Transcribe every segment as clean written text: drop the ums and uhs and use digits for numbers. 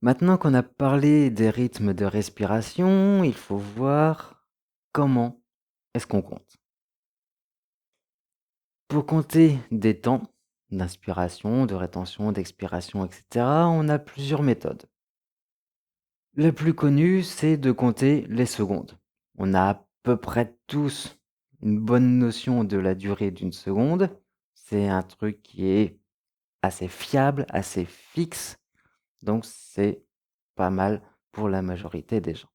Maintenant qu'on a parlé des rythmes de respiration, il faut voir comment est-ce qu'on compte. Pour compter des temps d'inspiration, de rétention, d'expiration, etc., on a plusieurs méthodes. La plus connue, c'est de compter les secondes. On a à peu près tous une bonne notion de la durée d'une seconde. C'est un truc qui est assez fiable, assez fixe, donc c'est pas mal pour la majorité des gens.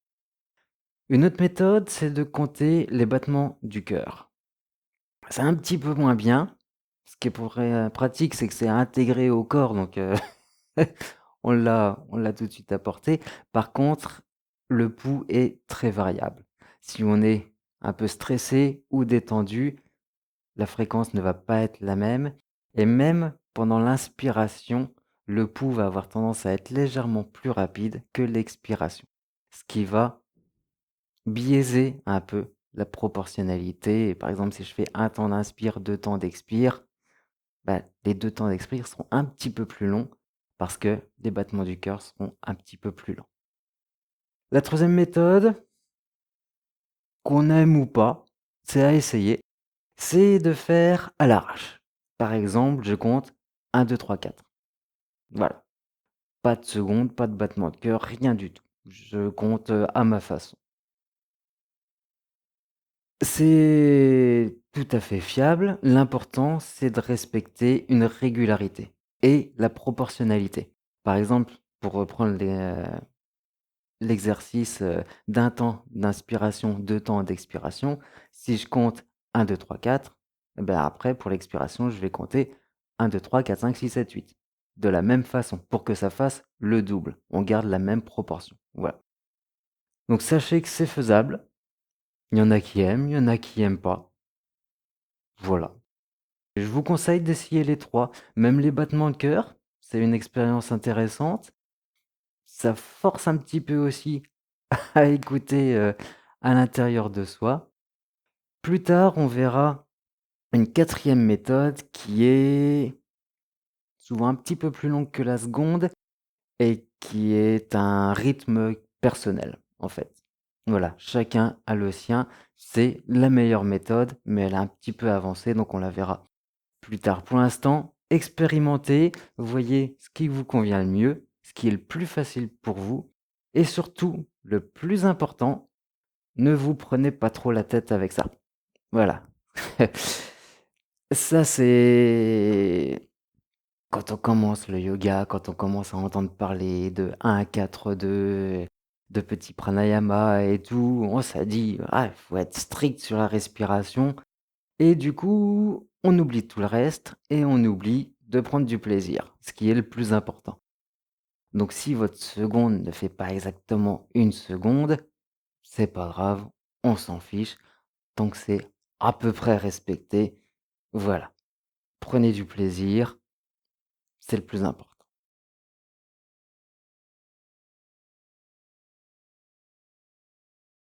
Une autre méthode, c'est de compter les battements du cœur. C'est un petit peu moins bien. Ce qui est pratique, c'est que c'est intégré au corps, donc on l'a tout de suite apporté. Par contre, le pouls est très variable. Si on est un peu stressé ou détendu, la fréquence ne va pas être la même et même pendant l'inspiration, le pouls va avoir tendance à être légèrement plus rapide que l'expiration, ce qui va biaiser un peu la proportionnalité. Par exemple, si je fais un temps d'inspire, 2 temps d'expire, bah, les 2 temps d'expire seront un petit peu plus longs parce que les battements du cœur seront un petit peu plus lents. La troisième méthode, qu'on aime ou pas, c'est à essayer, c'est de faire à l'arrache. Par exemple, je compte 1, 2, 3, 4. Voilà. Pas de seconde, pas de battement de cœur, rien du tout. Je compte, à ma façon. C'est tout à fait fiable. L'important, c'est de respecter une régularité et la proportionnalité. Par exemple, pour reprendre l'exercice, d'1 temps d'inspiration, 2 temps d'expiration, si je compte 1, 2, 3, 4, et ben, après pour l'expiration, je vais compter 1, 2, 3, 4, 5, 6, 7, 8. De la même façon, pour que ça fasse le double. On garde la même proportion. Voilà. Donc sachez que c'est faisable. Il y en a qui aiment, il y en a qui aiment pas. Voilà. Je vous conseille d'essayer les 3, même les battements de cœur, c'est une expérience intéressante. Ça force un petit peu aussi à écouter, à l'intérieur de soi. Plus tard, on verra une quatrième méthode qui est souvent un petit peu plus longue que la seconde et qui est un rythme personnel, en fait. Voilà, chacun a le sien. C'est la meilleure méthode, mais elle est un petit peu avancée, donc on la verra plus tard. Pour l'instant, expérimentez, voyez ce qui vous convient le mieux, ce qui est le plus facile pour vous et surtout, le plus important, ne vous prenez pas trop la tête avec ça. Voilà. Ça, c'est quand on commence le yoga, quand on commence à entendre parler de 1, 4, 2, de petits pranayama et tout, on ça dit: «Ah, il faut être strict sur la respiration». Et du coup, on oublie tout le reste et on oublie de prendre du plaisir, ce qui est le plus important. Donc si votre seconde ne fait pas exactement 1 seconde, c'est pas grave, on s'en fiche, tant que c'est à peu près respecté. Voilà, prenez du plaisir, c'est le plus important.